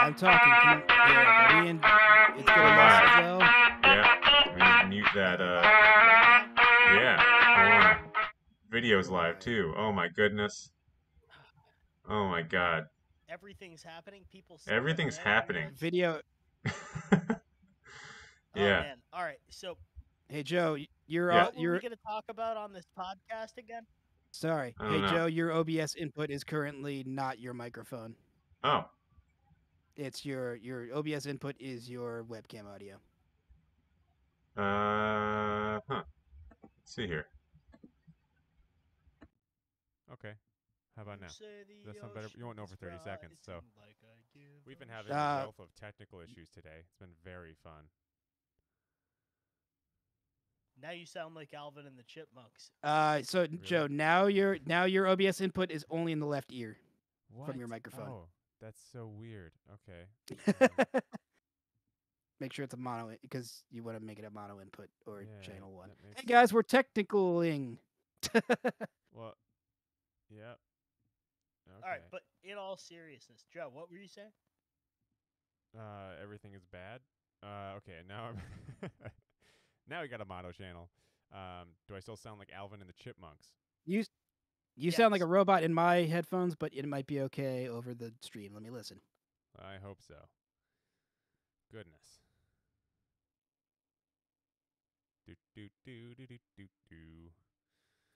I'm talking. Can you hear me? It's getting loud as well. Yeah. Let me mute that. Yeah. Hold on. Video's live too. Oh my goodness. Oh my god. Everything's happening. People. Everything's happening. Video. Yeah. Oh man. All right. So. Hey Joe, you're what were we gonna talk about on this podcast again? Sorry. Hey Joe, your OBS input is currently not your microphone. Oh. It's your OBS input is your webcam audio. Let's see here. Okay. How about now? That sound better? You went over 30 seconds, so we've been having a wealth of technical issues today. It's been very fun. Now you sound like Alvin and the Chipmunks. So really? Joe, now your OBS input is only in the left ear from your microphone. Oh, that's so weird. Okay. Make sure it's a mono because you want to make it a mono input or channel 1. Hey sense. guys, we're technicaling. Well, yeah. Okay. All right, but in all seriousness, Joe, what were you saying? Everything is bad. Okay, now I'm now we got a mono channel. Do I still sound like Alvin and the Chipmunks? You sound like a robot in my headphones, but it might be okay over the stream. Let me listen. I hope so. Goodness. Do.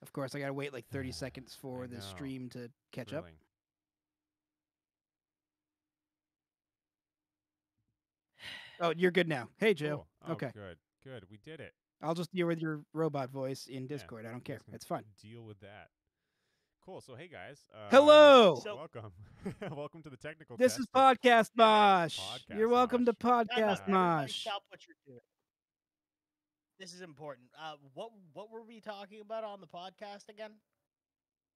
Of course, I gotta wait like 30 seconds for the stream to catch up. Oh, you're good now. Hey, Joe. Cool. Oh, okay. Good. We did it. I'll just deal with your robot voice in Discord. I don't care. It's fine. Deal with that. Cool. So, hey, guys. Hello. Welcome. Welcome to the technical This is Podcast Mosh. You're welcome to Podcast Mosh. Stop what you're doing. This is important. What were we talking about on the podcast again?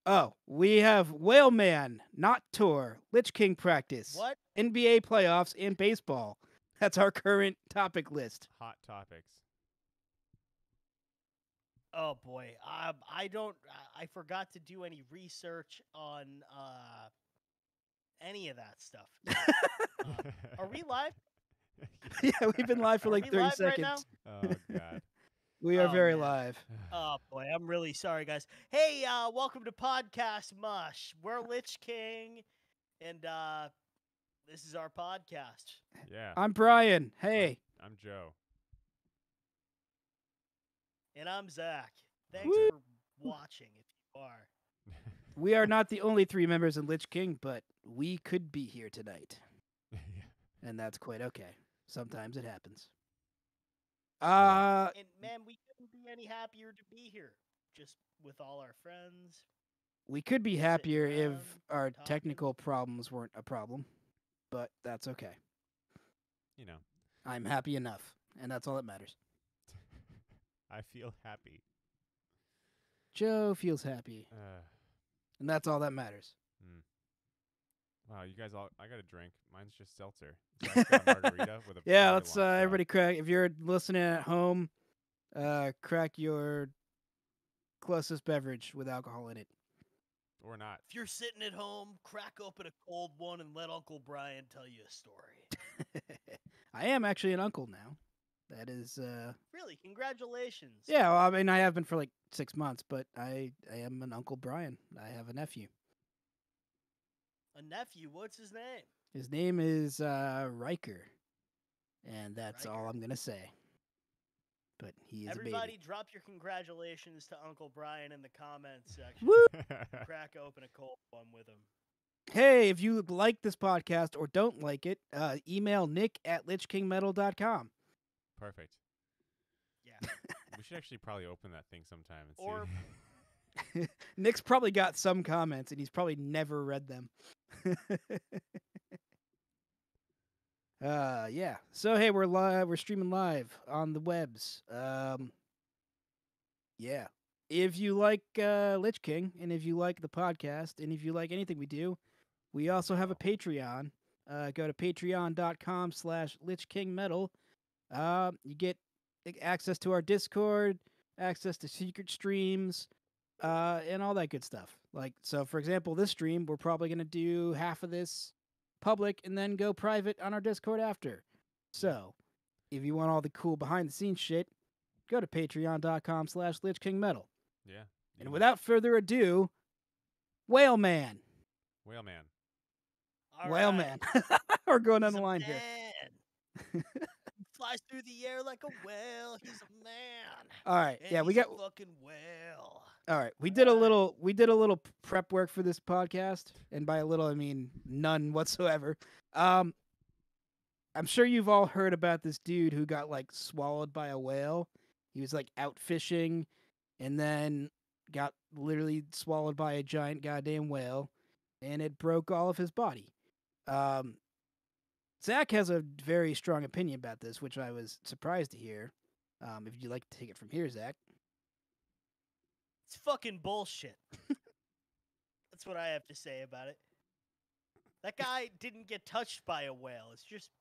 Oh, we have Whaleman, Not Tour, Lich King Practice, what? NBA playoffs, and baseball. That's our current topic list. Hot topics. Oh boy, I forgot to do any research on any of that stuff. Are we live? Yeah, we've been live for like 30 seconds. Right oh god. We are very live. Oh boy, I'm really sorry, guys. Hey, welcome to Podcast Mush. We're Lich King, and this is our podcast. Yeah. I'm Brian. Hey. I'm Joe. And I'm Zach. Thanks for watching, if you are. We are not the only 3 members in Lich King, but we could be here tonight. And that's quite okay. Sometimes it happens. And man, we couldn't be any happier to be here, just with all our friends. We could be happier if our technical problems weren't a problem, but that's okay. You know. I'm happy enough. and that's all that matters. I feel happy. Joe feels happy, and that's all that matters. Wow, you guys all, I got a drink. Mine's just seltzer. Jack's got a margarita with a yeah, let's everybody crack. If you're listening at home, crack your closest beverage with alcohol in it. Or not. If you're sitting at home, crack open a cold one and let Uncle Brian tell you a story. I am actually an uncle now. That is Really, congratulations. Yeah, well, I mean, I have been for like 6 months, but I am an Uncle Brian. I have a nephew. A nephew? What's his name? His name is Riker, and that's all I'm gonna say. But he is Everybody, a baby. drop your congratulations to Uncle Brian in the comments section. Woo! Crack open a cold one with him. Hey, if you like this podcast or don't like it, email nick@lichkingmetal.com. Perfect. Yeah. We should actually probably open that thing sometime and or see. Nick's probably got some comments, and he's probably never read them. Yeah. So hey, we're live. We're streaming live on the webs. Yeah. If you like Lich King, and if you like the podcast, and if you like anything we do, we also have a Patreon. Go to patreon.com/lichkingmetal. You get access to our Discord, access to secret streams, and all that good stuff. Like, so for example, this stream, we're probably going to do half of this public and then go private on our Discord after. So if you want all the cool behind the scenes shit, go to patreon.com/lichkingmetal. Yeah. And without further ado, Whale Man. Whale Man. Whale Man. We're going on the line here. He flies through the air like a whale. He's a man. All right. And yeah, we he's got a fucking whale. All right. We did a little prep work for this podcast, and by a little I mean none whatsoever. I'm sure you've all heard about this dude who got like swallowed by a whale. He was like out fishing and then got literally swallowed by a giant goddamn whale, and it broke all of his body. Zach has a very strong opinion about this, which I was surprised to hear. If you'd like to take it from here, Zach. It's fucking bullshit. That's what I have to say about it. That guy didn't get touched by a whale. It's just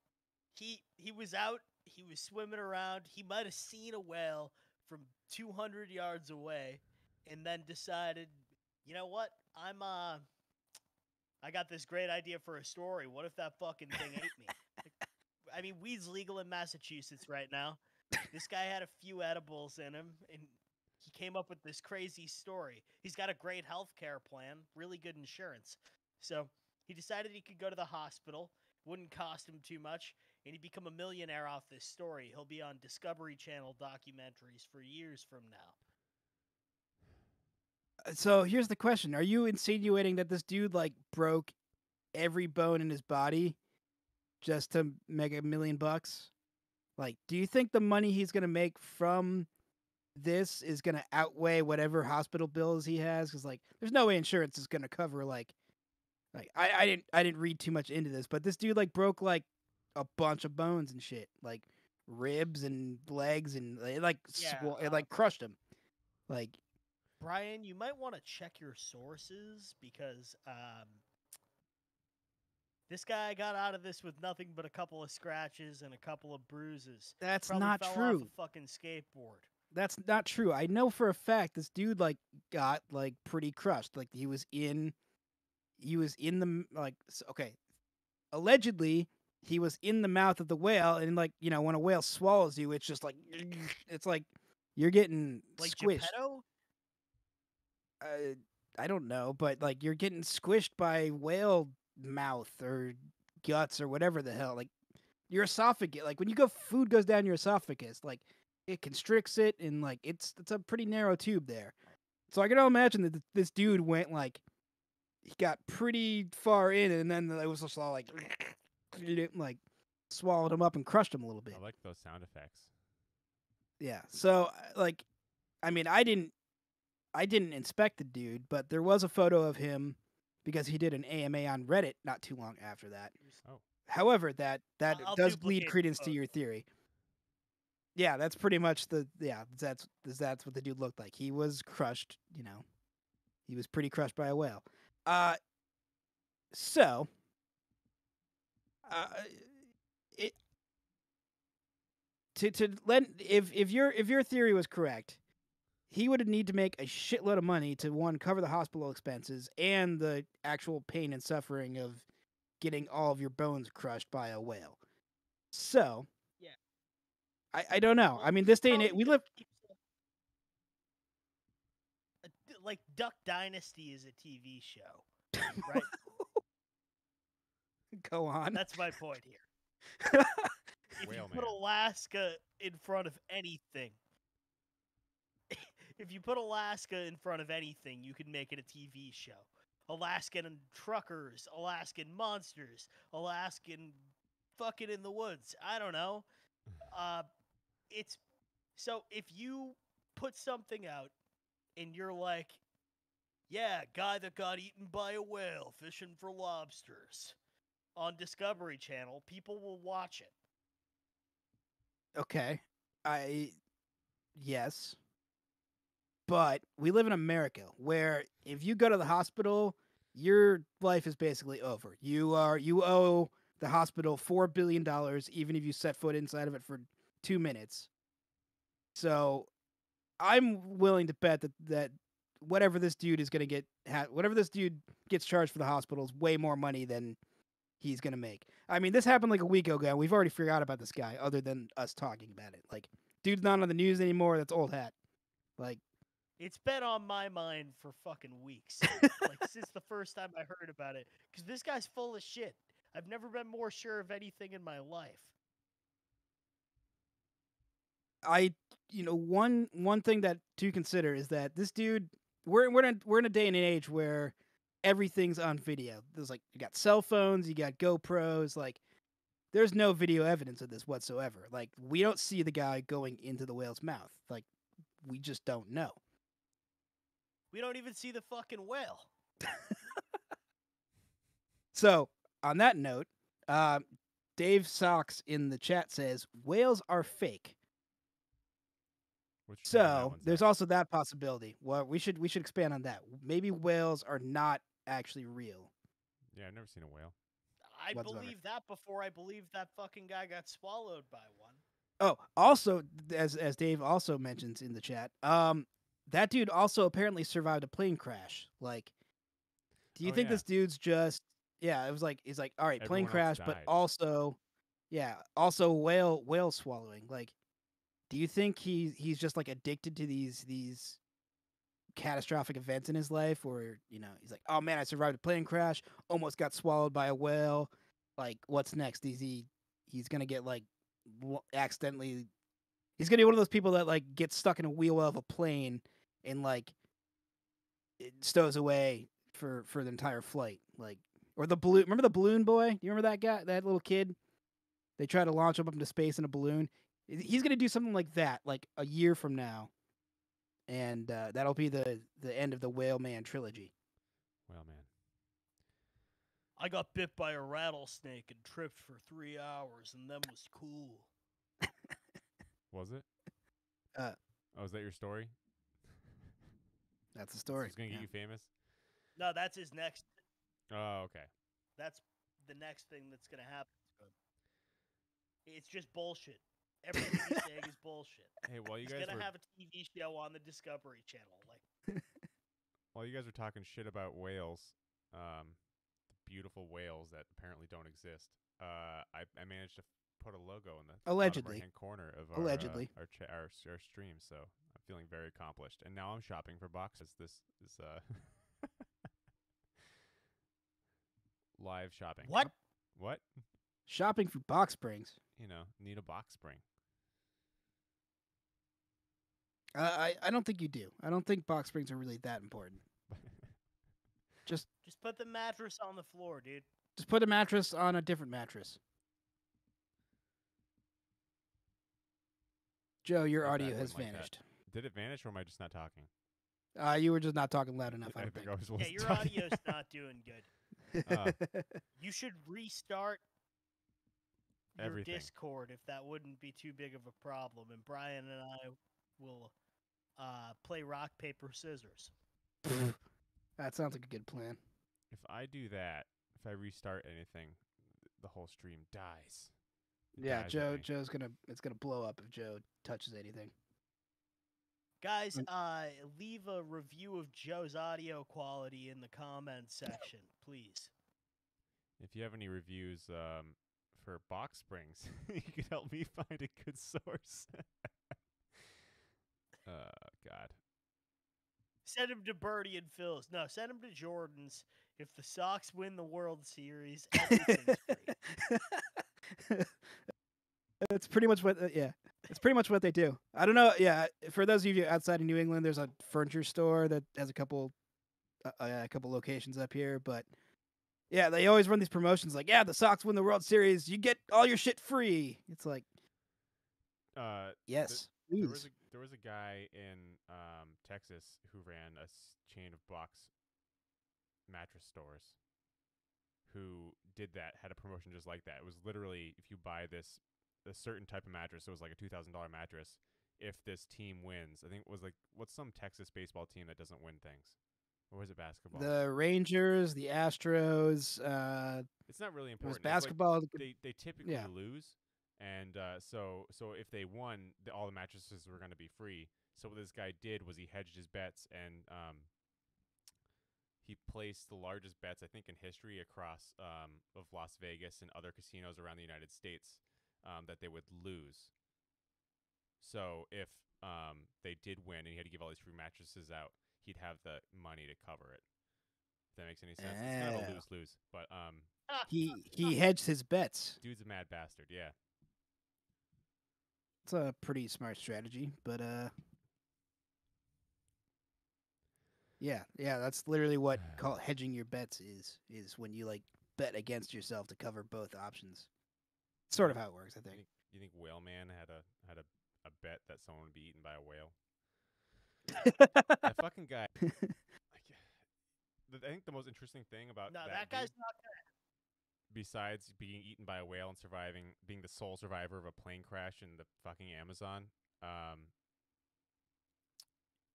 he was out, he was swimming around, he might have seen a whale from 200 yards away and then decided, you know what? I got this great idea for a story. What if that fucking thing ate me? I mean, weed's legal in Massachusetts right now. This guy had a few edibles in him, and he came up with this crazy story. He's got a great healthcare plan, really good insurance. So he decided he could go to the hospital, wouldn't cost him too much, and he'd become a millionaire off this story. He'll be on Discovery Channel documentaries for years from now. So here's the question. Are you insinuating that this dude like broke every bone in his body just to make $1 million? Like, do you think the money he's going to make from this is going to outweigh whatever hospital bills he has? Because like, there's no way insurance is going to cover like I didn't read too much into this, but this dude like broke like a bunch of bones and shit, like ribs and legs, and it like it like crushed him. Like, Brian, you might want to check your sources because this guy got out of this with nothing but a couple of scratches and a couple of bruises. That's Probably not fell true. Off a fucking skateboard. That's not true. I know for a fact this dude like got like pretty crushed. Like he was in the like okay. Allegedly, he was in the mouth of the whale, and like, you know, when a whale swallows you, it's just like it's like you're getting like squished. Geppetto? I don't know, but like you're getting squished by whale mouth or guts or whatever the hell. Like your esophagus, like when food goes down your esophagus, like it constricts it, and like it's a pretty narrow tube there. So I can imagine that this dude went like he got pretty far in, and then it was just all like swallowed him up and crushed him a little bit. I like those sound effects. Yeah. So like, I mean, I didn't inspect the dude, but there was a photo of him because he did an AMA on Reddit not too long after that. Oh. However, that does bleed duplicate credence the to your theory. Yeah, that's pretty much that's what the dude looked like. He was crushed, He was pretty crushed by a whale. So it to let if your theory was correct, he would need to make a shitload of money to, one, cover the hospital expenses and the actual pain and suffering of getting all of your bones crushed by a whale. So, yeah, I don't know. I mean, this day and age, we live. Like Duck Dynasty is a TV show, right? Go on. That's my point here. If you put Alaska in front of anything, you can make it a TV show. Alaskan truckers, Alaskan monsters, Alaskan fucking in the woods. I don't know. It's so if you put something out and you're like, yeah, guy that got eaten by a whale fishing for lobsters on Discovery Channel, people will watch it. Okay. Yes. But we live in America where if you go to the hospital, your life is basically over. You owe the hospital $4 billion even if you set foot inside of it for 2 minutes. So I'm willing to bet that whatever this dude is going to whatever this dude gets charged for the hospital is way more money than he's going to make. I mean, this happened like a week ago. We've already forgot about this guy other than us talking about it. Like, dude's not on the news anymore. That's old hat. Like, it's been on my mind for fucking weeks. Like, since the first time I heard about it. Because this guy's full of shit. I've never been more sure of anything in my life. One thing that to consider is that this dude, we're in a day and an age where everything's on video. There's like, you got cell phones, you got GoPros, like there's no video evidence of this whatsoever. Like, we don't see the guy going into the whale's mouth. Like, we just don't know. We don't even see the fucking whale. So, on that note, Dave Socks in the chat says whales are fake. So there's also that possibility. Well, we should expand on that. Maybe whales are not actually real. Yeah, I've never seen a whale. I believe that before I believe that fucking guy got swallowed by one. Oh, also, as Dave also mentions in the chat, that dude also apparently survived a plane crash. Like, do you think this dude's just? Yeah, it was like he's like, all right, plane crash, but also, also whale swallowing. Like, do you think he's just like addicted to these catastrophic events in his life, or he's like, oh man, I survived a plane crash, almost got swallowed by a whale. Like, what's next? He's gonna get like accidentally? He's gonna be one of those people that like gets stuck in a wheel of a plane and like it stows away for the entire flight. Like, or the balloon. Remember the balloon boy? Do you remember that guy, that little kid? They tried to launch him up into space in a balloon. He's gonna do something like that, like a year from now, and that'll be the end of the Whale Man trilogy. Whale Man. I got bit by a rattlesnake and tripped for 3 hours, and then was cool. Was it? Oh, is that your story? That's the story. It's gonna get you famous. No, that's his next. Oh, okay. That's the next thing that's gonna happen. It's just bullshit. Everything he's saying is bullshit. Hey, while you he's guys gonna have a TV show on the Discovery Channel, like. While you guys are talking shit about whales, the beautiful whales that apparently don't exist, I managed to put a logo in the allegedly right-hand corner of our stream, so I'm feeling very accomplished. And now I'm shopping for boxes. This is live shopping. What? What? Shopping for box springs. Need a box spring. I don't think you do. I don't think box springs are really that important. Just put the mattress on the floor, dude. Just put a mattress on a different mattress. Joe, your audio has vanished. Did it vanish, or am I just not talking? You were just not talking loud enough. I think. Yeah, your audio's not doing good. You should restart your Everything. Discord if that wouldn't be too big of a problem, and Brian and I will play rock paper scissors. That sounds like a good plan. If I do that, if I restart anything, the whole stream dies. It Yeah, dies Joe. at me. Joe's gonna. It's gonna blow up if Joe touches anything. Guys, leave a review of Joe's audio quality in the comments section, please. If you have any reviews for box springs, you can help me find a good source. God. Send him to Birdie and Phil's. No, send him to Jordan's. If the Sox win the World Series, everything's free. It's pretty much what. Yeah, it's pretty much what they do. I don't know. Yeah, for those of you outside of New England, there's a furniture store that has a couple locations up here. But yeah, they always run these promotions like, yeah, the Sox win the World Series, you get all your shit free. It's like, yes, There please. was a guy in Texas who ran a chain of box mattress stores who did that, had a promotion just like that. It was literally, if you buy a certain type of mattress, it was like a $2,000 mattress. If this team wins, I think it was like, what's some Texas baseball team that doesn't win things? Or was it basketball? The Rangers, the Astros. It's not really It was important. It's like basketball. they typically Yeah. lose, and so if they won, all the mattresses were going to be free. So what this guy did was he hedged his bets, and he placed the largest bets, I think, in history across of Las Vegas and other casinos around the United States that they would lose. So if they did win and he had to give all these free mattresses out, he'd have the money to cover it. If that makes any sense. It's kind of a Oh. lose-lose, but He hedged his bets. dude's a mad bastard, yeah. It's a pretty smart strategy, but yeah, that's literally what hedging your bets is when you like bet against yourself to cover both options. Sort of how it works, I think. You think Whale Man had a bet that someone would be eaten by a whale? That fucking guy. I think the most interesting thing about No, that that guy's dude, not gonna. besides being eaten by a whale and surviving, being the sole survivor of a plane crash in the fucking Amazon.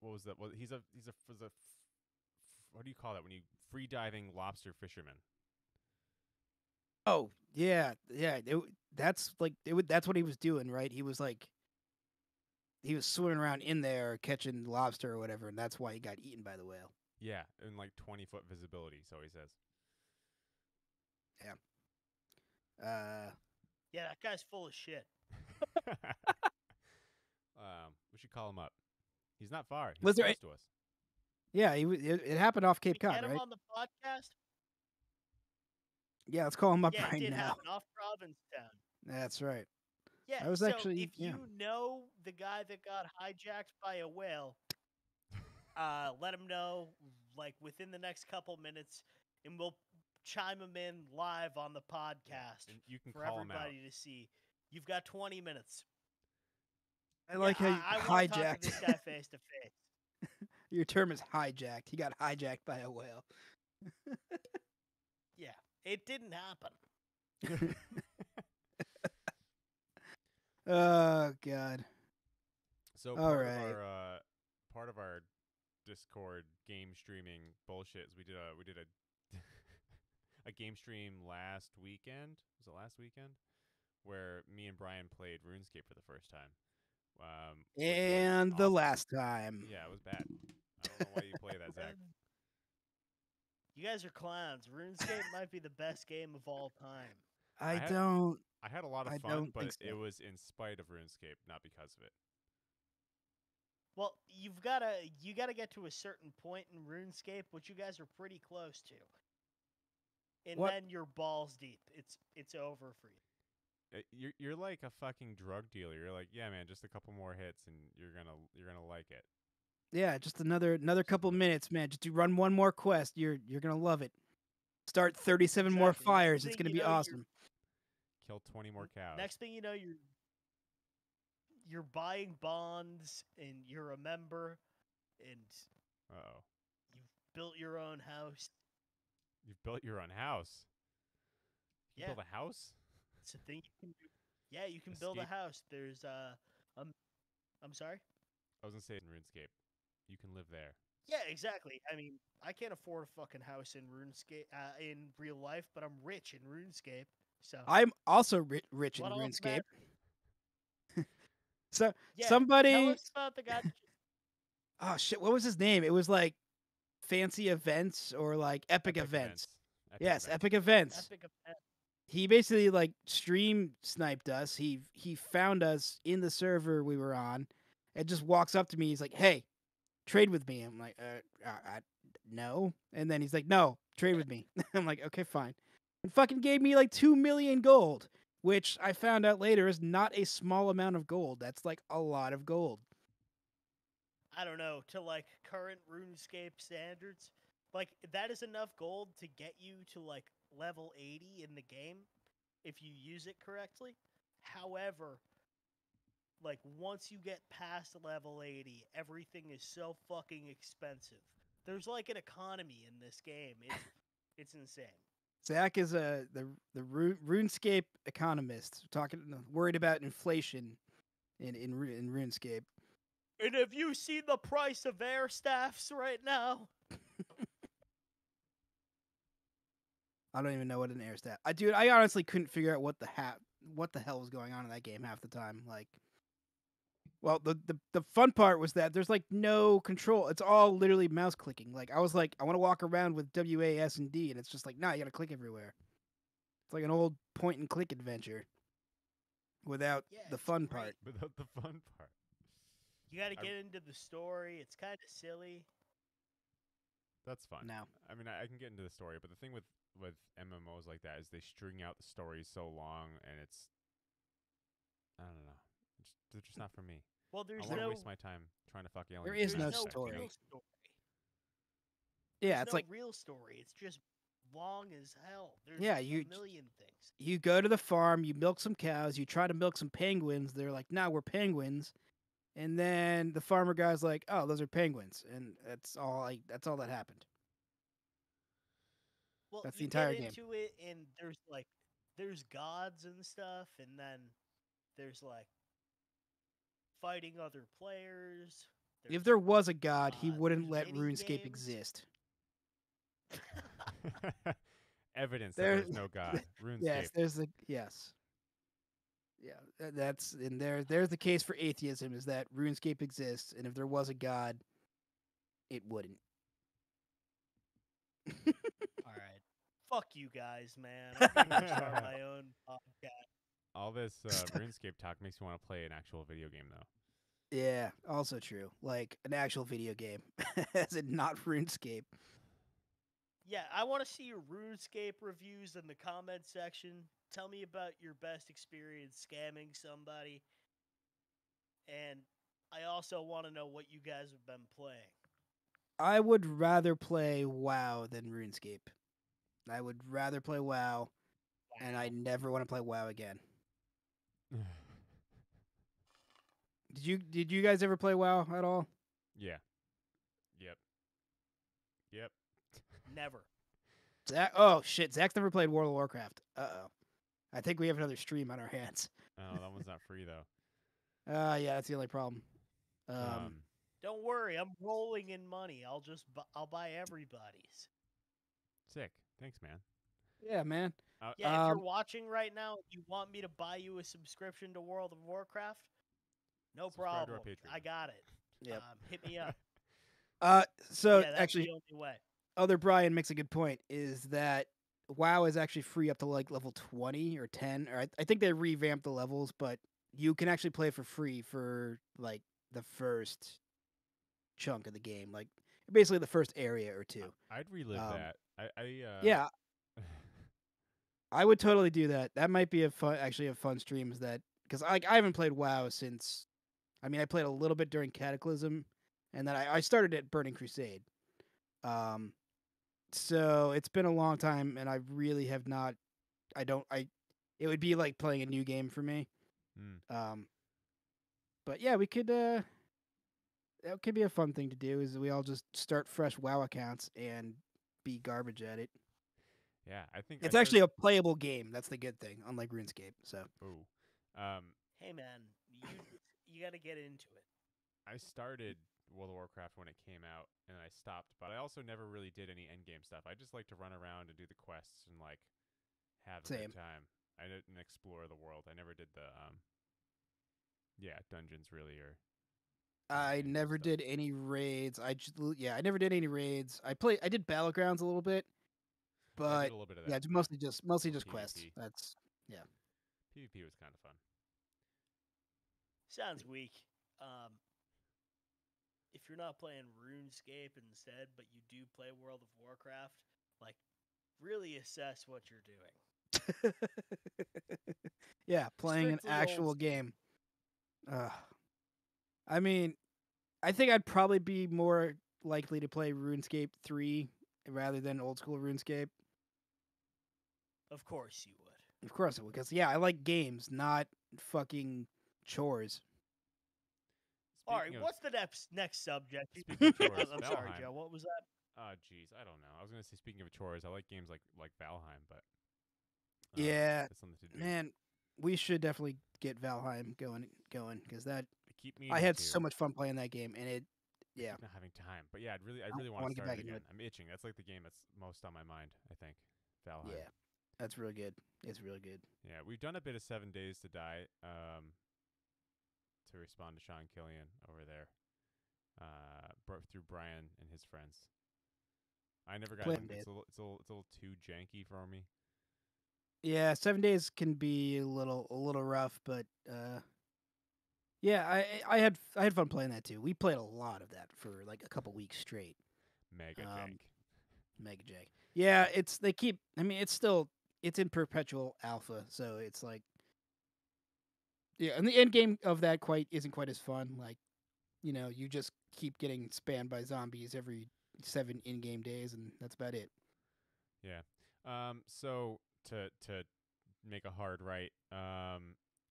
What was that? Well, he's a what do you call that when you free diving lobster fisherman? Oh yeah. That's like that's what he was doing, right? He was swimming around in there catching lobster or whatever, and that's why he got eaten by the whale. Yeah, in like 20-foot visibility, so he says. Yeah, that guy's full of shit. We should call him up. He's not far. He's Was there close to us. Yeah, it happened off Cape Can we Cod, get him right? on the podcast? Yeah, let's call him up Yeah, it right did now. happen off Provincetown. That's right. Yeah, I was so actually- if yeah. you know the guy that got hijacked by a whale, let him know like within the next couple minutes, and we'll chime him in live on the podcast And you can for call him out. everybody to see. You've got 20 minutes. I like how you I wanna talk to hijacked. this guy face to face. Your term is hijacked. He got hijacked by a whale. Yeah, it didn't happen. Oh God. So All part right. of our part of our Discord game streaming bullshit is we did a a game stream last weekend. Was it last weekend? Where me and Brian played RuneScape for the first time. Which was And the awesome. last time. Yeah, it was bad. I don't know why you play that, Zach. You guys are clowns. RuneScape might be the best game of all time. I had- don't. I had a lot of I fun, don't but think so. it was in spite of RuneScape, not because of it. Well, you gotta get to a certain point in RuneScape, which you guys are pretty close to, and What- then you're balls deep. It's over for you. You're like a fucking drug dealer. You're like, yeah, man, just a couple more hits and you're gonna like it. Yeah, just another couple minutes, man. Just to run one more quest. You're gonna love it. Start 37 more Exactly. Next fires. It's thing gonna you be know, you're- awesome. Kill 20 more cows. Next thing you know, you're buying bonds, and you're a member, and Uh-oh. you've built your own house. You've built your own house. You Yeah. built a house? It's a thing you can do. Yeah, you can build a Escape. house. There's I'm sorry. I was gonna say in RuneScape, you can live there. Yeah, exactly. I mean, I can't afford a fucking house in RuneScape in real life, but I'm rich in RuneScape. So I'm also rich in what else RuneScape. matters? So Yeah, tell somebody, us about the guy. oh shit, what was his name? It was like Fancy Events or like Epic Events. Yes, Epic Events. Epic event. He basically like stream sniped us. He found us in the server we were on, and just walks up to me. He's like, "Hey, trade with me." I'm like, no. And then he's like, "No, trade with me." I'm like, "Okay, fine." And fucking gave me like 2 million gold, which I found out later is not a small amount of gold. That's like a lot of gold. I don't know, to like current RuneScape standards, like that is enough gold to get you to like level 80 in the game if you use it correctly. However, like once you get past level 80, everything is so fucking expensive. There's like an economy in this game. It's insane. Zach is the RuneScape economist, worried about inflation in RuneScape. And have you seen the price of air staffs right now? I don't even know what an air stat. Dude, I honestly couldn't figure out what the hell was going on in that game half the time. Like, well, the fun part was that there's like no control. It's all literally mouse clicking. Like, I was like, I want to walk around with WAS and D, and it's just like, nah, you gotta click everywhere. It's like an old point and click adventure without Yeah, the it's fun great. part. Without the fun part. You got to get into the story. It's kind of silly. That's fun. No. I mean, I can get into the story, but the thing with MMOs like that is they string out the stories so long, and it's I don't know. They're just not for me. Well, I there's want to no waste my time trying to fuck aliens. There is in no Mass Effect, story. you know? real story. Yeah, There's it's no like, real story. It's just long as hell. There's Yeah, a you- million things. you go to the farm, you milk some cows, you try to milk some penguins. They're like, nah, we're penguins. And then the farmer guy's like, oh, those are penguins. And that's all that happened. Well, That's the you entire get game. into it, and there's gods and stuff, and then there's like fighting other players. If there was a god, he there's wouldn't let mini RuneScape games. exist. Evidence There- that there's no god. RuneScape. Yes. Yeah, that's and there's the case for atheism is that RuneScape exists, and if there was a god, it wouldn't. All right, fuck you guys, man. I'm gonna start my own podcast. All this RuneScape talk makes me want to play an actual video game, though. Yeah, also true. Like an actual video game, as in not RuneScape. Yeah, I want to see your RuneScape reviews in the comment section. Tell me about your best experience scamming somebody. And I also want to know what you guys have been playing. I would rather play WoW than RuneScape. I would rather play WoW, and I never want to play WoW again. Did you guys ever play WoW at all? Yeah. Yep. Never. Zach? Oh shit, Zach's never played World of Warcraft. Uh-oh. I think we have another stream on our hands. Oh, that one's not free though. Yeah, that's the only problem. Don't worry, I'm rolling in money. I'll buy everybody's. Sick. Thanks, man. Yeah, man. Yeah, if you're watching right now, if you want me to buy you a subscription to World of Warcraft, no Subscribe to our problem. Patreon. I got it. Yep. Hit me up. So Yeah, that's actually, the only way. other Brian makes a good point. Is that WoW is actually free up to like level 20 or 10, or I think they revamped the levels, but you can actually play for free for like the first chunk of the game, like basically the first area or two. I'd relive that. Yeah, I would totally do that. That might be a fun stream. Is that because I haven't played WoW since. I mean, I played a little bit during Cataclysm, and then I started at Burning Crusade. So it's been a long time, and I really have not. It would be like playing a new game for me. But yeah, we could. That could be a fun thing to do. Is we all just start fresh WoW accounts and be garbage at it. Yeah, I think It's actually a playable game. That's the good thing, unlike RuneScape. So Ooh. Hey man, you got to get into it. I started World of Warcraft when it came out, and I stopped. But I also never really did any endgame stuff. I just like to run around and do the quests and like have a Same. good time. I didn't explore the world. I never did the dungeons really, or I campaigns and never stuff. did any raids. I never did any raids. I did Battlegrounds a little bit, Yeah, I did but a little bit of yeah, that. it's mostly just PvP. quests. That's PvP was kind of fun. Sounds weak. If you're not playing RuneScape instead, but you do play World of Warcraft, like really assess what you're doing. yeah, playing an Strictly old actual school. game. I mean, I think I'd probably be more likely to play RuneScape 3 rather than old school RuneScape. Of course you would. Of course it would, because yeah, I like games, not fucking chores. All right, Speaking of what's the next subject? Speaking of chores, I'm sorry, Valheim. Joe. What was that? Jeez, I don't know. I was gonna say speaking of chores, I like games like Valheim, but Yeah, that's something to do. man, we should definitely get Valheim going because that I keep I meaning had to. so much fun playing that game, and it I yeah. keep not having time, but yeah, I really I want wanna to get start back it into again. it. I'm itching. That's like the game that's most on my mind. I think Valheim. Yeah, that's really good. It's really good. Yeah, we've done a bit of 7 Days to Die to respond to Sean Killian over there through Brian and his friends. I never got Play in. them, It's a little too janky for me. Yeah, 7 days can be a little rough, but yeah, I had fun playing that too. We played a lot of that for like a couple weeks straight. Mega jank. Mega Jag. Yeah, it's in perpetual alpha, so it's like yeah, and the end game of that isn't quite as fun. Like, you just keep getting spammed by zombies every 7 in-game days, and that's about it. Yeah. So to make a hard right,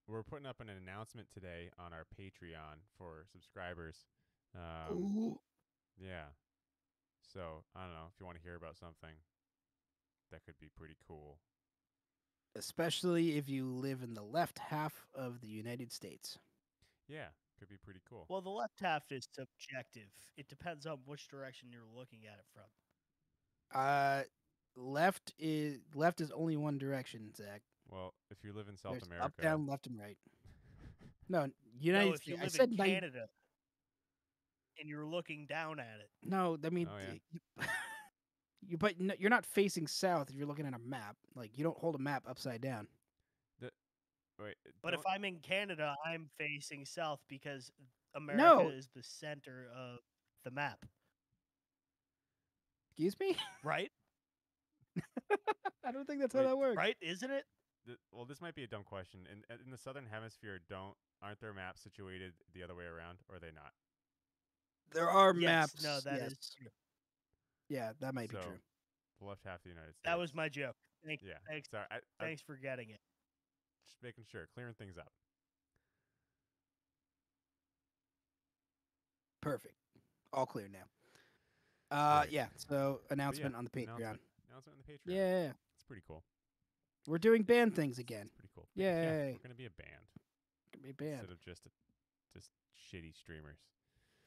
we're putting up an announcement today on our Patreon for subscribers. Ooh. Yeah. So I don't know if you want to hear about something that could be pretty cool. Especially if you live in the left half of the United States. Yeah, could be pretty cool. Well, the left half is subjective. It depends on which direction you're looking at it from. Left is only one direction, Zach. Well, if you live in South There's America, up, down, left, and right. No, No, United if you States. I live said in Canada and you're looking down at it. No, I mean, Oh, yeah. but no, you're not facing south if you're looking at a map. Like, you don't hold a map upside down. wait. But if don't- I'm in Canada, I'm facing south because America is the center of the map, Excuse me? right? I don't think that's how Wait, that works. Right? Isn't it? well, this might be a dumb question. In the southern hemisphere, aren't there maps situated the other way around, or are they not? There are Yes, maps. no, that is yes. true. Yeah, that might be So, true. The left half of the United States. That was my joke. Yeah. Thanks, Sorry, I'm thanks for getting it. just making sure, clearing things up. Perfect. All clear now. Great. Yeah. So announcement on the Patreon. Announcement on the Patreon. Yeah, It's pretty cool. we're doing band things again. It's pretty cool. Yay. Yeah, we're gonna be a band Gonna be a band. instead of just shitty streamers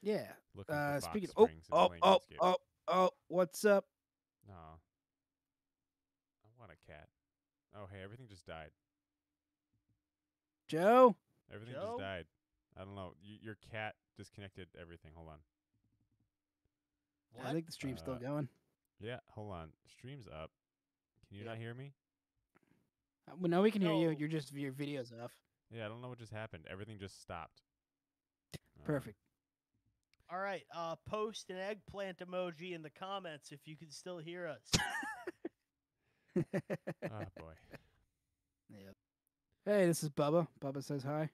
Yeah. looking for box Speaking. springs and playing RuneScape. What's up, Aw. I want a cat. Oh, hey, everything just died. Joe? Everything Joe? just died. I don't know. Your cat disconnected everything. Hold on. What? I think the stream's still Uh, going. Yeah, hold on. Stream's up. Can you not hear me? Well, no, we can hear you. No. Your video's off. Yeah, I don't know what just happened. Everything just stopped. Perfect. All right, post an eggplant emoji in the comments if you can still hear us. Oh boy. Yep. Hey, this is Bubba. Bubba says hi.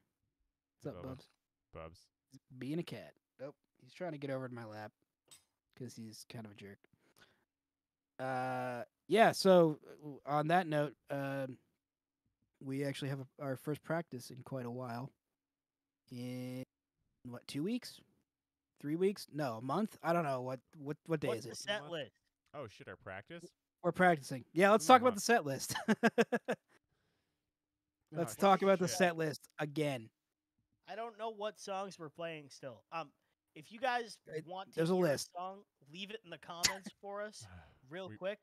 What's up, Bubba. Bubs? Bubs. He's being a cat. Oh, he's trying to get over to my lap because he's kind of a jerk. Yeah. So on that note, we actually have our first practice in quite a while. In what, 2 weeks? 3 weeks? No, a month? I don't know. What day What's is the it? set list? Oh shit, our practice? We're practicing. Yeah, let's Moving talk about on. the set list. Let's Oh, talk about the shit. set list again. I don't know what songs we're playing still. If you guys want to there's a hear list. a song, leave it in the comments for us real We- quick.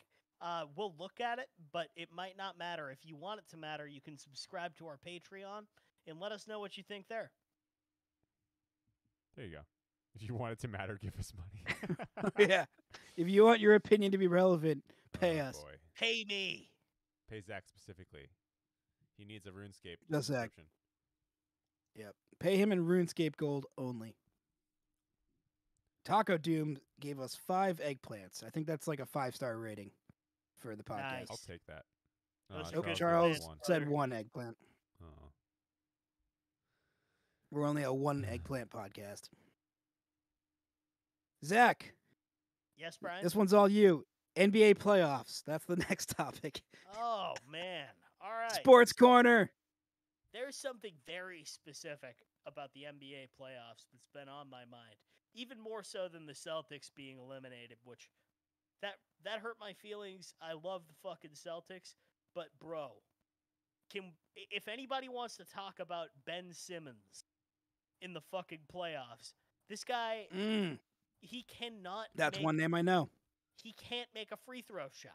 We'll look at it, but it might not matter. If you want it to matter, you can subscribe to our Patreon and let us know what you think there. There you go. If you want it to matter, give us money. Yeah. If you want your opinion to be relevant, pay Oh, us. boy. Pay me. Pay Zach specifically. He needs a RuneScape Just Zach. subscription. Yep. Pay him in RuneScape gold only. Taco Doom gave us 5 eggplants. I think that's like a 5-star rating for the podcast. Nice. I'll take that. Those Oh, are good Charles plants. said 1 eggplant. Oh. We're only a 1 eggplant podcast. Zach, Yes, Brian? this one's all you. NBA playoffs. That's the next topic. Oh, man. All right. Sports Corner. There's something very specific about the NBA playoffs that's been on my mind, even more so than the Celtics being eliminated, which that hurt my feelings. I love the fucking Celtics, but bro, if anybody wants to talk about Ben Simmons in the fucking playoffs, this guy, he cannot That's make, one name I know. he can't make a free throw shot.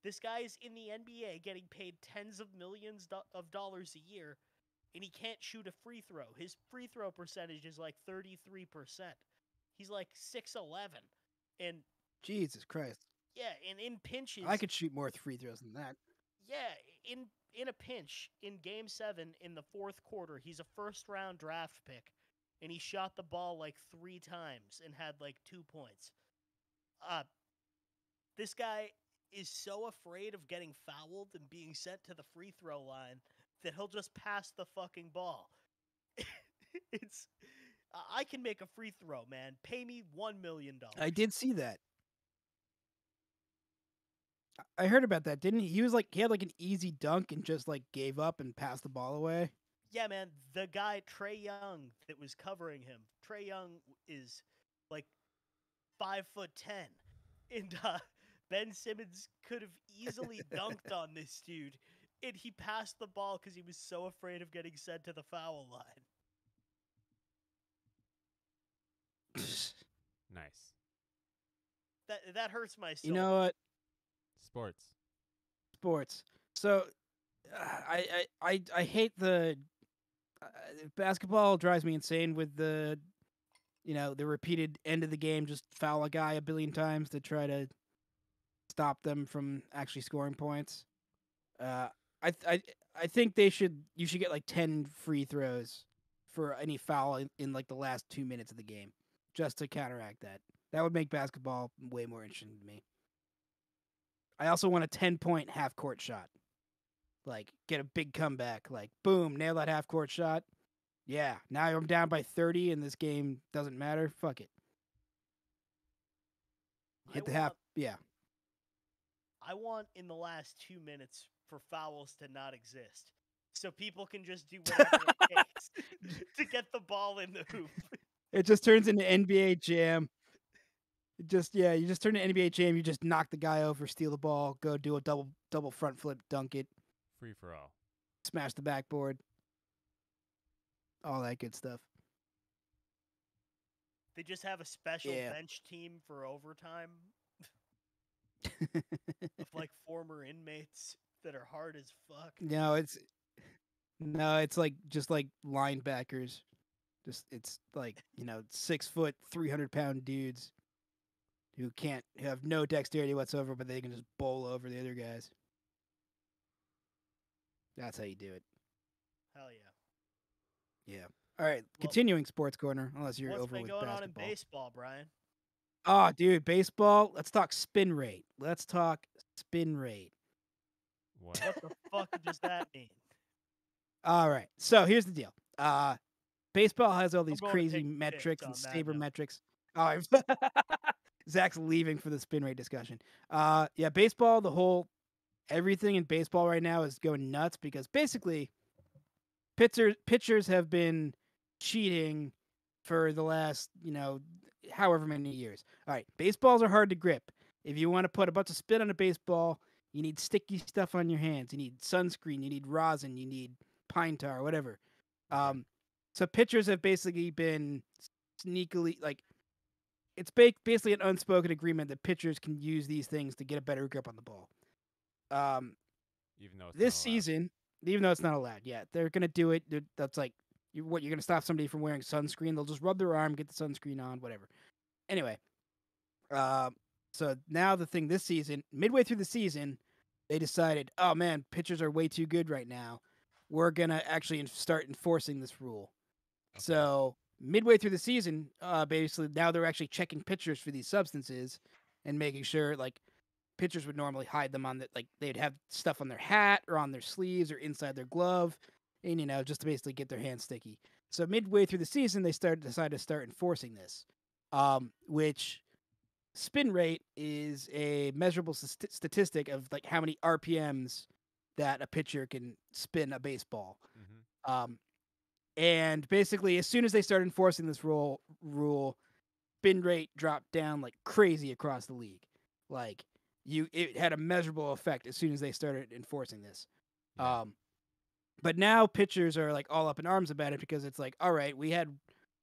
This guy's in the NBA getting paid tens of millions of dollars a year, and he can't shoot a free throw. His free throw percentage is like 33%. He's like 6'11". And Jesus Christ. yeah, and in pinches, I could shoot more free throws than that. yeah, in a pinch in Game 7 in the fourth quarter, he's a first-round draft pick, and he shot the ball like 3 times and had like 2 points. This guy is so afraid of getting fouled and being sent to the free throw line that he'll just pass the fucking ball. I can make a free throw, man. Pay me $1 million. I did see that. I heard about that, didn't he? He was like, he had like an easy dunk and just like gave up and passed the ball away. Yeah, man. The guy, Trae Young, that was covering him. Trae Young is like 5'10", and Ben Simmons could have easily dunked on this dude, and he passed the ball because he was so afraid of getting sent to the foul line. Nice. That hurts my soul. You know what? Sports. Sports. So, I hate the basketball drives me insane with the, the repeated end of the game, just foul a guy a billion times to try to stop them from actually scoring points. I think you should get like 10 free throws for any foul in like the last 2 minutes of the game, just to counteract that. That would make basketball way more interesting to me. I also want a 10-point half-court shot. Like, get a big comeback. Like, boom, nail that half-court shot. Yeah, now I'm down by 30 and this game doesn't matter. Fuck it. Hit the half. Yeah. I want in the last 2 minutes for fouls to not exist, so people can just do whatever it takes to get the ball in the hoop. It just turns into NBA Jam. You just turn to NBA Jam. You just knock the guy over, steal the ball, go do a double front flip, dunk it, Free for all. smash the backboard, all that good stuff. They just have a special Yeah. bench team for overtime of like former inmates that are hard as fuck. No, it's like just like linebackers. It's like 6 foot, 300-pound dudes who have no dexterity whatsoever, but they can just bowl over the other guys. That's how you do it. Hell yeah. Yeah. All right. Continuing sports corner, unless you're What's over been with going on in basketball. baseball, Brian? Oh, dude, baseball. Let's talk spin rate. What What? What the fuck does that mean? All right. So here's the deal. Baseball has all these going to crazy take a piss metrics and on that saber note. metrics. Oh, Zach's leaving for the spin rate discussion. Yeah, baseball, everything in baseball right now is going nuts because basically pitchers have been cheating for the last, however many years. All right, baseballs are hard to grip. if you want to put a bunch of spin on a baseball, you need sticky stuff on your hands. You need sunscreen. You need rosin. You need pine tar, whatever. Okay. So pitchers have basically been sneakily like it's basically an unspoken agreement that pitchers can use these things to get a better grip on the ball. Even though it's This not allowed. season, even though it's not allowed, yeah, they're gonna do it. That's like you're gonna stop somebody from wearing sunscreen? They'll just rub their arm, get the sunscreen on, whatever. Anyway, so now the thing this season, midway through the season, they decided, oh man, pitchers are way too good right now. We're gonna actually start enforcing this rule. Okay. So midway through the season, basically now they're actually checking pitchers for these substances and making sure like pitchers would normally hide them on the like they'd have stuff on their hat or on their sleeves or inside their glove, and just to basically get their hands sticky. So midway through the season, they decided to start enforcing this, which spin rate is a measurable statistic of like how many RPMs that a pitcher can spin a baseball. Mm-hmm. And basically, as soon as they started enforcing this rule, spin rate dropped down like crazy across the league. Like it had a measurable effect as soon as they started enforcing this. Yeah. But now pitchers are like all up in arms about it because it's like, all right, we had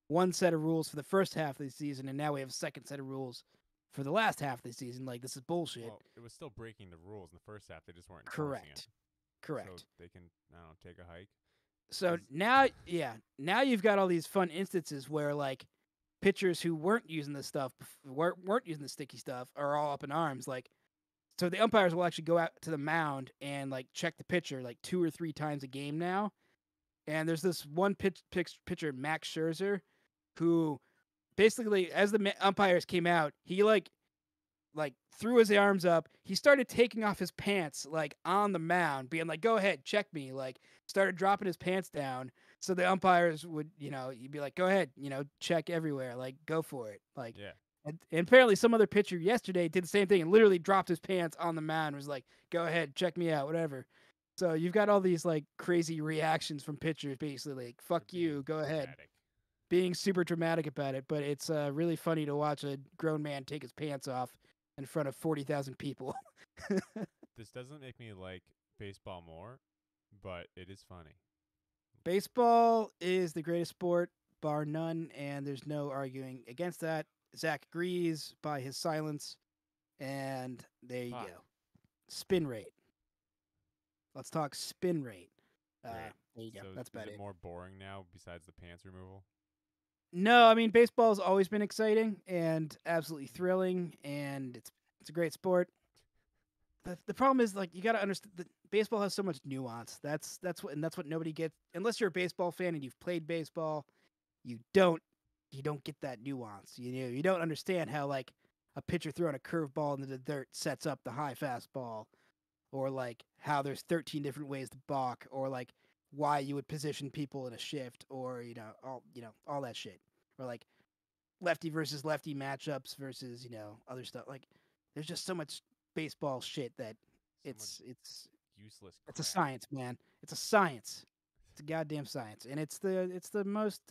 one set of rules for the first half of the season, and now we have a second set of rules for the last half of the season. Like, this is bullshit. Well, it was still breaking the rules in the first half. They just weren't enforcing it. Correct. So they can, I don't know, take a hike. So now you've got all these fun instances where like pitchers who weren't using this stuff, weren't using the sticky stuff, are all up in arms. Like, so the umpires will actually go out to the mound and like check the pitcher like 2 or 3 times a game now. And there's this one pitcher, Max Scherzer, who basically, as the umpires came out, he like threw his arms up. He started taking off his pants like on the mound, being like, "Go ahead, check me." Like, started dropping his pants down. So the umpires would, you'd be like, "Go ahead, check everywhere. Like, go for it." Like, Yeah. And apparently some other pitcher yesterday did the same thing and literally dropped his pants on the mound and was like, "Go ahead, check me out, whatever." So you've got all these like crazy reactions from pitchers, basically like, "Fuck you, go ahead," Dramatic. being super dramatic about it. But it's really funny to watch a grown man take his pants off in front of 40,000 people. This doesn't make me like baseball more, but it is funny. Baseball is the greatest sport, bar none, and there's no arguing against that. Zach agrees by his silence, and there you Fuck. go. Spin rate. Let's talk spin rate. Great. There you go. So That's about is it. more boring now besides the pants removal? No, I mean baseball's always been exciting and absolutely thrilling, and it's a great sport. The problem is like you got to understand that baseball has so much nuance. That's what nobody gets unless you're a baseball fan and you've played baseball. You don't get that nuance. You don't understand how like a pitcher throwing a curveball into the dirt sets up the high fastball, or like how there's 13 different ways to balk, or like why you would position people in a shift, or all that shit, or like lefty versus lefty matchups versus other stuff. Like there's just so much baseball shit that it's Useless. it's a crap. science, man. It's a science. It's a goddamn science, and it's the most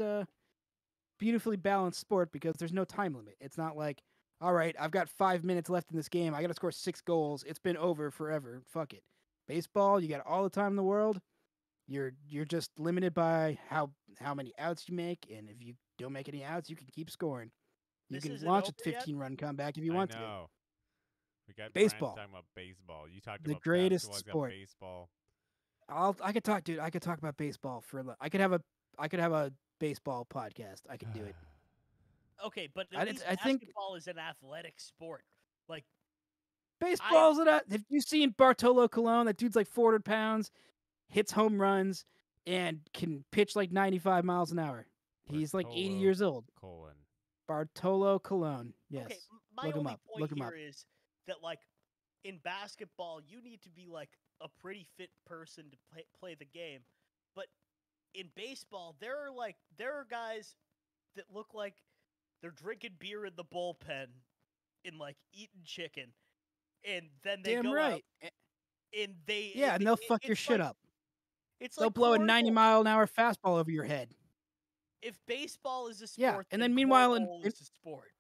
beautifully balanced sport because there's no time limit. It's not like, all right, I've got 5 minutes left in this game. I got to score 6 goals. It's been over forever. Fuck it. Baseball, you got all the time in the world. You're just limited by how many outs you make, and if you don't make any outs, you can keep scoring. You This can isn't launch a over yet? 15-run comeback if you I want to. know. We got Baseball. Brian talking about baseball. You talked The about greatest basketball. sport. Got baseball. I could talk, dude. I could talk about baseball for. I could have a baseball podcast. I could do it. Okay, but I at did- least I think- basketball is an athletic sport. Like, Baseball's have you seen Bartolo Colon? That dude's like 400 pounds, hits home runs, and can pitch like 95 miles an hour. He's like 80 Bartolo years old. Colon. Bartolo Colon. Yes. okay, my Look him only up. point Look him here up. is that like in basketball, you need to be like a pretty fit person to play the game, but in baseball, there are guys that look like they're drinking beer in the bullpen and like eating chicken, and then they Damn go right. out and they Yeah, and they'll fuck your it's shit like- up. It's They'll like blow a cornhole. 90-mile-an-hour fastball over your head. If baseball is a sport, Yeah, and then then meanwhile cornhole is a sport.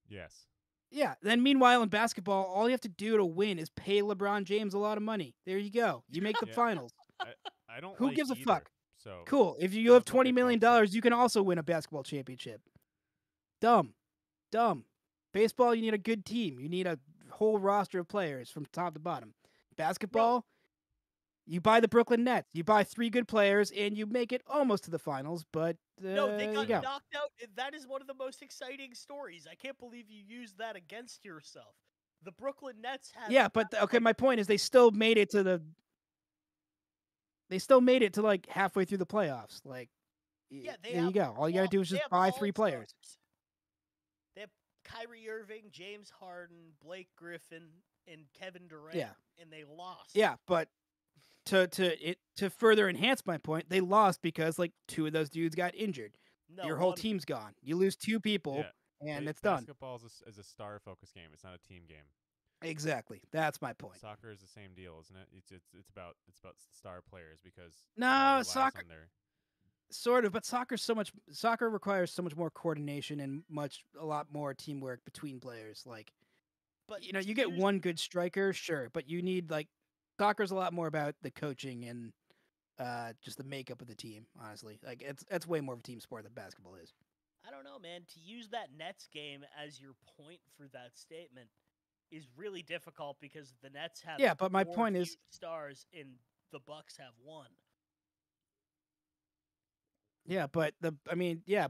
Yes. Yeah. Then meanwhile in basketball, all you have to do to win is pay LeBron James a lot of money. There you go. You make the Yeah. finals. I don't Who like gives a either, fuck? So Cool. If you I have don't $20 get million, too upset. you can also win a basketball championship. Dumb. Baseball, you need a good team. You need a whole roster of players from top to bottom. Basketball, you buy the Brooklyn Nets. You buy 3 good players, and you make it almost to the finals, but No, they there you got go. knocked out. That is one of the most exciting stories. I can't believe you used that against yourself. The Brooklyn Nets had Yeah, but okay, like, my point is they still made it to the. They still made it to like halfway through the playoffs. Like, yeah, they there have you go. All you gotta do is they just have buy 3 all-stars. players. They have Kyrie Irving, James Harden, Blake Griffin, and Kevin Durant. Yeah. And they lost. Yeah, but to further enhance my point, they lost because like 2 of those dudes got injured. No, Your whole one of team's gone. You lose 2 people, Yeah. and it's done. Basketball is a star-focused game. It's not a team game. Exactly. That's my point. Soccer is the same deal, isn't it? It's about star players because No, relies soccer- on their Sort of, but soccer requires so much more coordination and a lot more teamwork between players. Like, But you know, to you get use- one good striker, sure, but you need like soccer's a lot more about the coaching and just the makeup of the team, honestly. Like it's way more of a team sport than basketball is. I don't know, man. To use that Nets game as your point for that statement is really difficult because the Nets have Yeah, but my 4 point is huge stars and the Bucks have 1.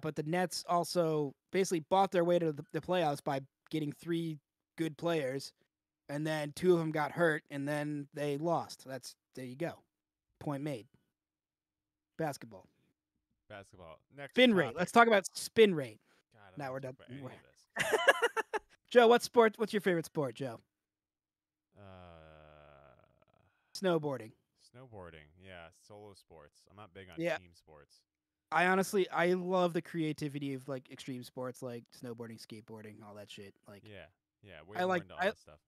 but the Nets also basically bought their way to the playoffs by getting 3 good players, and then 2 of them got hurt, and then they lost. There you go. Point made. Basketball. next Spin rate. topic. Let's talk about spin rate. God, I don't Now wanna we're talk done. about any of this. Joe, what's your favorite sport, Joe? Uh, Snowboarding. Snowboarding, yeah, solo sports. I'm not big on Yeah. team sports. I love the creativity of like extreme sports like snowboarding, skateboarding, all that shit. Like Yeah, way I more like- into all that stuff.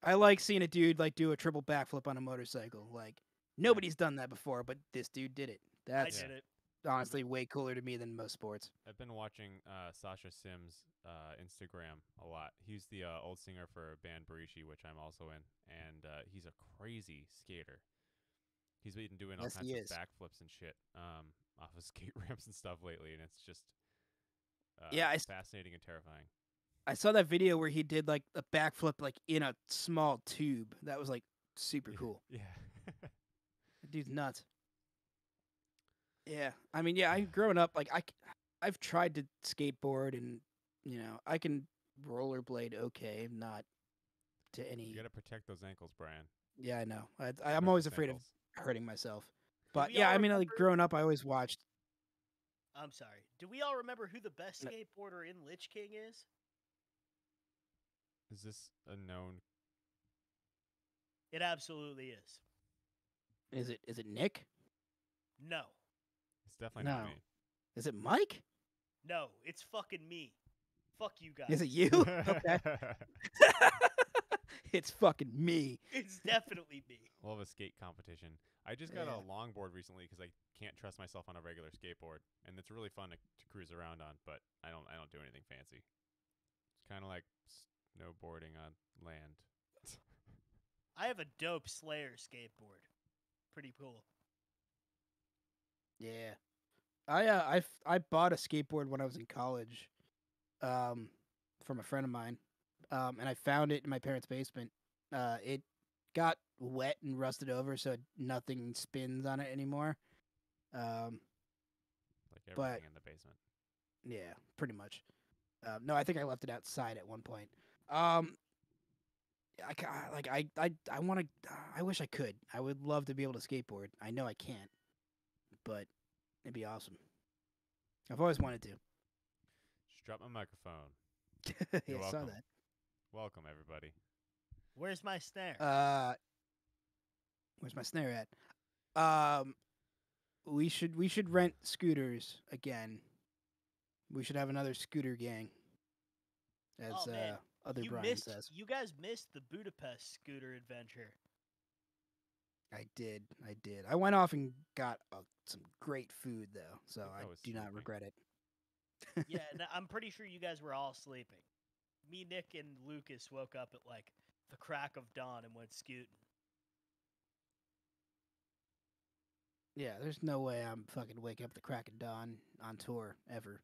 I like seeing a dude like do a triple backflip on a motorcycle. Like nobody's done that before, but this dude did it. That's I did it. honestly way cooler to me than most sports. I've been watching Sasha Sims' Instagram a lot. He's the old singer for band Barishi, which I'm also in, and he's a crazy skater. He's been doing all Yes, kinds he of is. backflips and shit off of skate ramps and stuff lately, and it's just fascinating and terrifying. I saw that video where he did like a backflip like in a small tube. That was like super cool. Yeah. That dude's nuts. Yeah, I mean, yeah, growing up, like I've tried to skateboard and I can rollerblade okay, not to any. You gotta protect those ankles, Brian. Yeah, I know. I'm Precious always afraid of ankles. hurting myself. But we yeah, all I mean, like remember- growing up, I always watched. I'm sorry. Do we all remember who the best No. skateboarder in Lich King is? Is this a known? It absolutely is. Is it Nick? No. It's definitely not No. me. Is it Mike? No, it's fucking me. Fuck you guys. Is it you? Okay, it's fucking me. It's definitely me. We'll have a skate competition. I just got Yeah. a longboard recently because I can't trust myself on a regular skateboard, and it's really fun to cruise around on. But I don't do anything fancy. It's kind of like snowboarding on land. I have a dope Slayer skateboard. Pretty cool. Yeah, I bought a skateboard when I was in college, from a friend of mine, and I found it in my parents' basement. It got wet and rusted over, so nothing spins on it anymore. Like everything But- in the basement. Yeah, pretty much. No, I think I left it outside at one point. I want to. I wish I could. I would love to be able to skateboard. I know I can't, but it'd be awesome. I've always wanted to. Just drop my microphone. Yeah, You're I saw welcome. Welcome everybody. Where's my snare? that. Where's my snare at? We should rent scooters again. We should have another scooter gang. As Oh, man. other you Brian says. You guys missed the Budapest scooter adventure. I did. I went off and got some great food though, so think I I was do not sleeping. regret it. Yeah, I'm pretty sure you guys were all sleeping. me, Nick, and Lucas woke up at like the crack of dawn and went scooting. Yeah, there's no way I'm fucking waking up the crack of dawn on tour ever.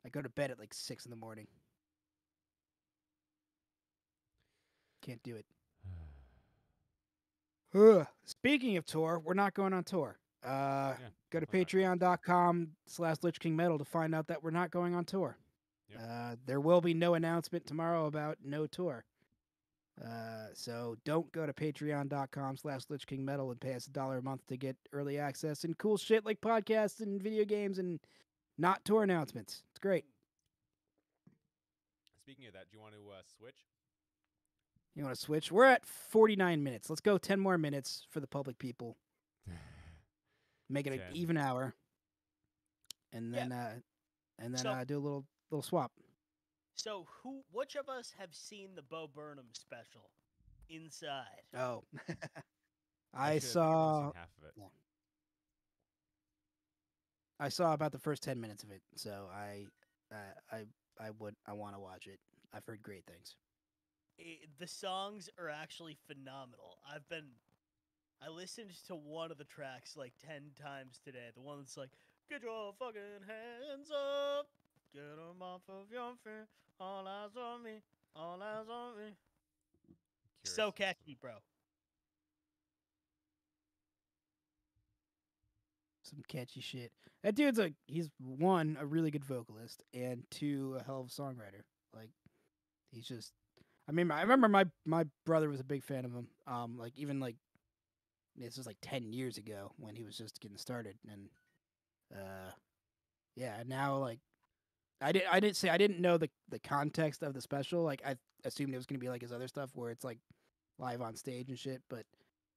I go to bed at like 6 in the morning. Can't do it. Ugh. Speaking of tour, we're not going on tour. Go to we're not going on tour. patreon.com/LichKingMetal to find out that we're not going on tour. Yep. There will be no announcement tomorrow about no tour. So don't go to patreon.com/LichKingMetal and pay us $1 a month to get early access and cool shit like podcasts and video games and not tour announcements. It's great. Speaking of that, do you want to switch? You want to switch? We're at 49 minutes. Let's go 10 more minutes for the public people. Make it an 10. even hour. And then So- do a little swap. So, which of us have seen the Bo Burnham special inside? Oh. I I should. think I've only saw seen half of it. Yeah. I saw about the first 10 minutes of it. So I want to watch it. I've heard great things. The songs are actually phenomenal. I listened to one of the tracks like 10 times today. The one that's like, get your fucking hands up, get them off of your feet, all eyes on me, all eyes on me. So Curious. catchy, bro. Some catchy shit. That dude's he's one, a really good vocalist, and two, a hell of a songwriter. Like, he's just, I remember my brother was a big fan of him. Like even like, this was like 10 years ago when he was just getting started, and yeah, now like, I didn't know the context of the special. Like I assumed it was gonna be like his other stuff where it's like live on stage and shit, but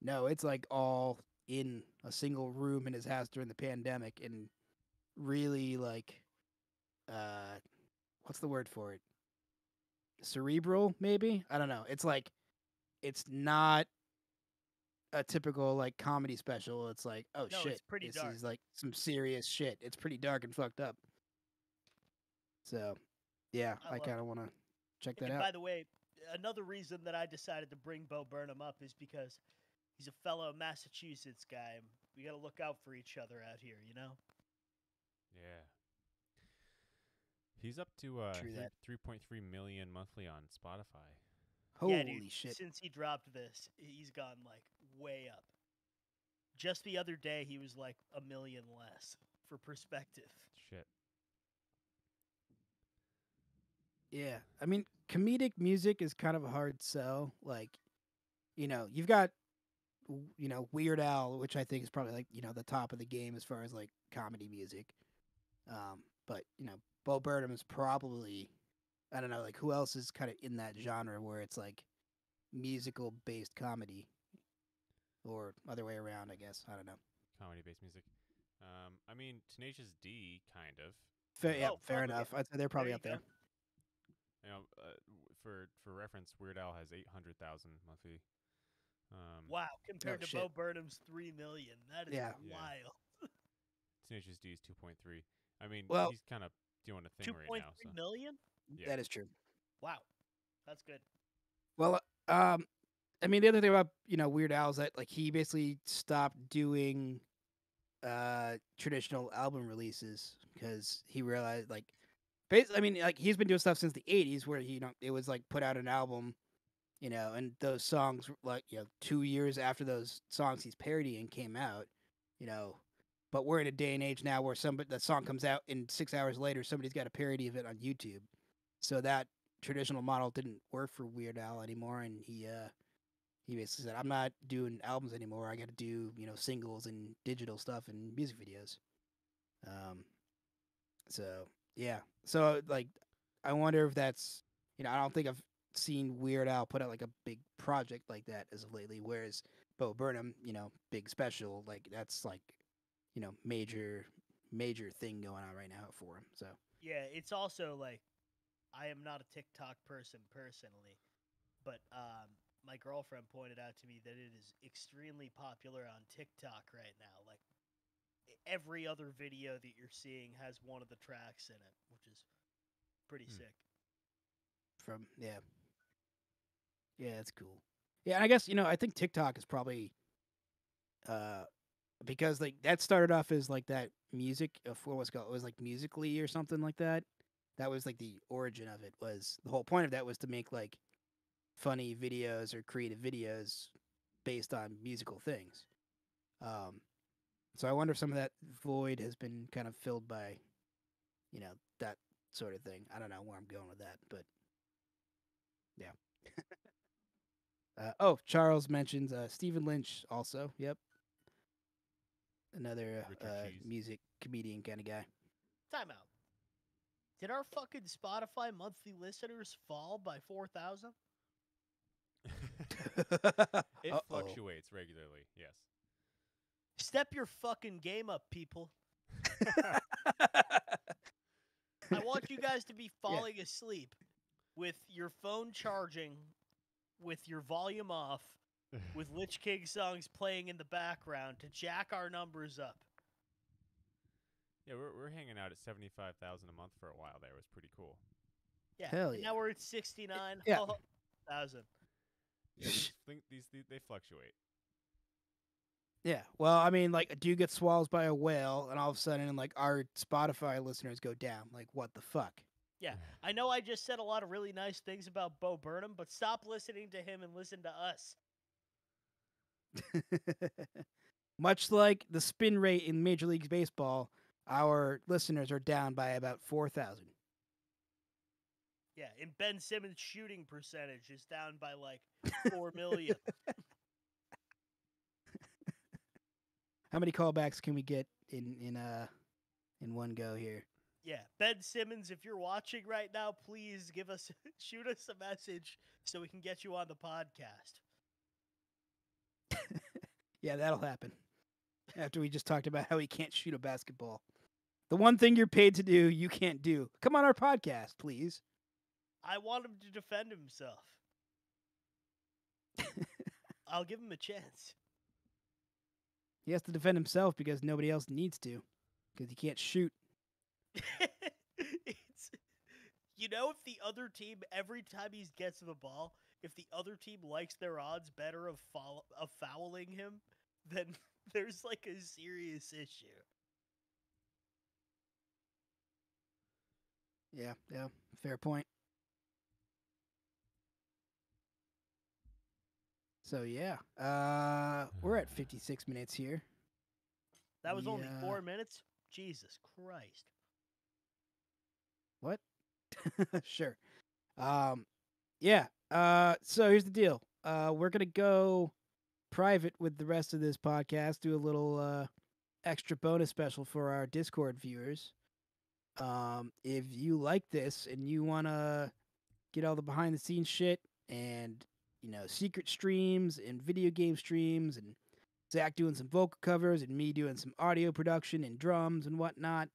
no, it's like all in a single room in his house during the pandemic, and really like what's the word for it, cerebral maybe, I don't know. It's like, it's not a typical like comedy special. It's like, oh No, shit, it's pretty this dark. is like some serious shit. It's pretty dark and fucked up. So yeah, I I love kind of want to check that And out. by the way, another reason that I decided to bring Bo Burnham up is because he's a fellow Massachusetts guy. And we got to look out for each other out here, you know? Yeah. He's up to True that. 3.3 million monthly on Spotify. Holy Yeah, dude, shit. since he dropped this, he's gone like way up. Just the other day, he was like 1 million less. For perspective, Shit. Yeah, I mean, comedic music is kind of a hard sell. Like, you've got, Weird Al, which I think is probably like, the top of the game as far as like comedy music. But Bo Burnham is probably, I don't know, like who else is kind of in that genre where it's like musical based comedy, or other way around, I guess. I don't know. Comedy-based music. I mean, Tenacious D, kind of. Yeah, Oh, fair probably. enough. I'd say they're probably you up there. go. You know, for reference, Weird Al has 800,000 monthly. Wow, compared to shit. Bo Burnham's 3 million, that is Yeah. Yeah. wild. Tenacious D is 2.3. I mean, Well- he's kind of doing a thing right 2.3 now. So. million? Yeah. That is true. Wow, that's good. Well, I mean, the other thing about Weird Al is that like he basically stopped doing traditional album releases because he realized like, I mean, like he's been doing stuff since the '80s where it was like put out an album, and those songs like 2 years after those songs he's parodying came out, but we're in a day and age now where the song comes out and 6 hours later somebody's got a parody of it on YouTube, so that traditional model didn't work for Weird Al anymore, and he basically said, I'm not doing albums anymore. I got to do singles and digital stuff and music videos. So yeah, so like I wonder if that's I don't think I've seen Weird Al put out like a big project like that as of lately. Whereas Bo Burnham, big special, like that's like major thing going on right now for him. So Yeah, it's also like I am not a TikTok person personally, but my girlfriend pointed out to me that it is extremely popular on TikTok right now. Like every other video that you're seeing has one of the tracks in it, which is pretty sick. from yeah. Yeah, that's cool. Yeah, and I guess I think TikTok is probably because like that started off as like that music what was it called? It was like Musically or something like that. That was like the origin of it. Was the whole point of that was to make like funny videos or creative videos based on musical things. Um, so I wonder if some of that void has been kind of filled by, that sort of thing. I don't know where I'm going with that, but yeah. Charles mentions Stephen Lynch also. Yep, another Richard Cheese. music comedian kind of guy. Time out. Did our fucking Spotify monthly listeners fall by 4,000? It Uh-oh. fluctuates regularly. Yes. Step your fucking game up, people. I want you guys to be falling asleep with your phone charging, with your volume off, with Lich King songs playing in the background to jack our numbers up. Yeah, we're hanging out at 75,000 a month for a while there. It was pretty cool. Yeah. Hell and yeah. now we're at 69,000. Yeah. Yeah, these they fluctuate. Yeah. Well, I mean, like, do you get swallowed by a whale, and all of a sudden, like, our Spotify listeners go down? Like, what the fuck? Yeah. I know I just said a lot of really nice things about Bo Burnham, but stop listening to him and listen to us. Much like the spin rate in Major League Baseball, our listeners are down by about 4,000. Yeah, and Ben Simmons' shooting percentage is down by like 4 million. How many callbacks can we get in one go here? Yeah, Ben Simmons, if you're watching right now, please shoot us a message so we can get you on the podcast. Yeah, that'll happen. After we just talked about how he can't shoot a basketball. The one thing you're paid to do, you can't do. Come on our podcast, please. I want him to defend himself. I'll give him a chance. He has to defend himself because nobody else needs to. Because he can't shoot. If the other team, every time he gets the ball, if the other team likes their odds better of fouling him, then there's like a serious issue. Yeah, fair point. So yeah, we're at 56 minutes here. That was only Yeah. 4 minutes? Jesus Christ. What? Sure. Yeah. So here's the deal. We're gonna go private with the rest of this podcast. Do a little extra bonus special for our Discord viewers. If you like this and you wanna get all the behind the scenes shit and secret streams and video game streams and Zach doing some vocal covers and me doing some audio production and drums and whatnot.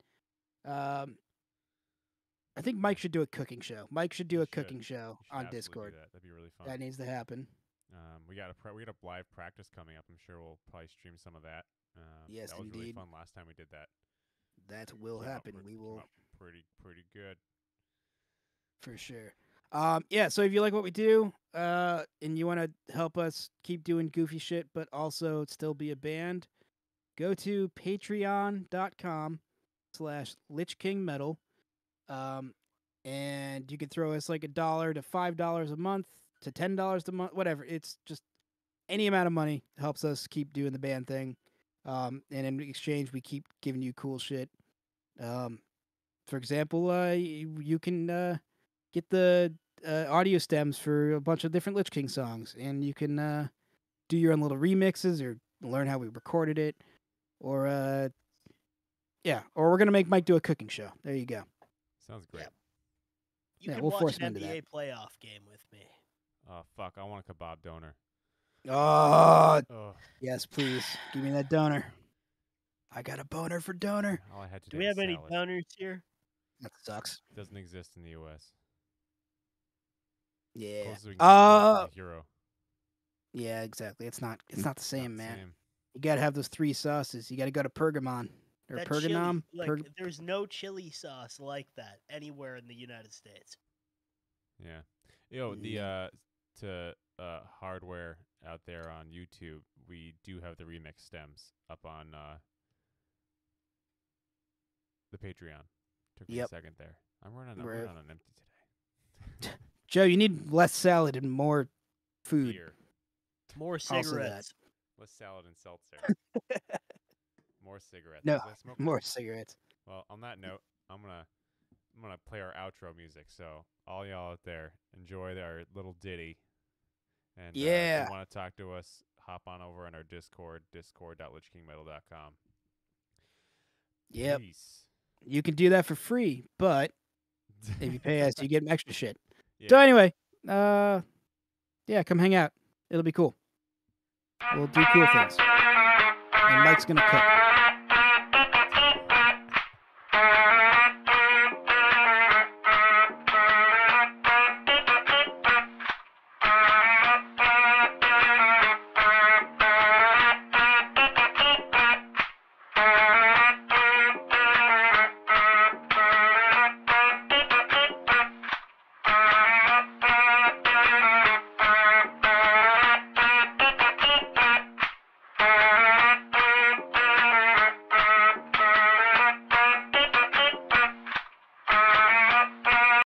I think Mike should do a cooking show. Mike should do a cooking show on absolutely Discord. do that. That'd be really fun. That needs to happen. We got a live practice coming up. I'm sure we'll probably stream some of that. Yes, that was really indeed. fun last time we did that. That will Came out happen. pretty- We came will out pretty good. for sure. Yeah, so if you like what we do, and you want to help us keep doing goofy shit, but also still be a band, go to patreon.com/lichkingmetal. And you can throw us like $1 to $5 a month to $10 a month, whatever. It's just any amount of money helps us keep doing the band thing. And in exchange, we keep giving you cool shit. For example, you can get the audio stems for a bunch of different Lich King songs, and you can do your own little remixes or learn how we recorded it, or or we're gonna make Mike do a cooking show. There you go. Sounds great. Yep. You Yeah, can we'll watch force an him into NBA playoff game with me. Oh fuck! I want a kebab donor. Oh, Oh, yes, please. Give me that donor. I got a boner for donor. all I had to Do we have any donors here? That sucks. Doesn't exist in the U.S. Yeah. Closest we can get to is a hero. Yeah, exactly. It's not the Not same, the man. same. You gotta have those 3 sauces. You gotta go to Pergamon. Or That Pergamon. chili, there's no chili sauce like that anywhere in the United States. Yeah. Yo, the Yeah. to hardware out there on YouTube, we do have the remix stems up on the Patreon. Took me a Yep. second there. I'm running We're- on empty today. Joe, you need less salad and more food. Beer, More Also that. cigarettes. less salad and seltzer, more cigarettes. No, 'cause I smoke More cigarettes. Well, on that note, I'm gonna play our outro music. So all y'all out there, enjoy our little ditty. And if Yeah. you want to talk to us, hop on over on our Discord, discord.lichkingmetal.com. Yep. Peace. You can do that for free, but if you pay us, you get extra shit. Yeah. So anyway, yeah, come hang out. It'll be cool. We'll do cool things. And Mike's gonna cook.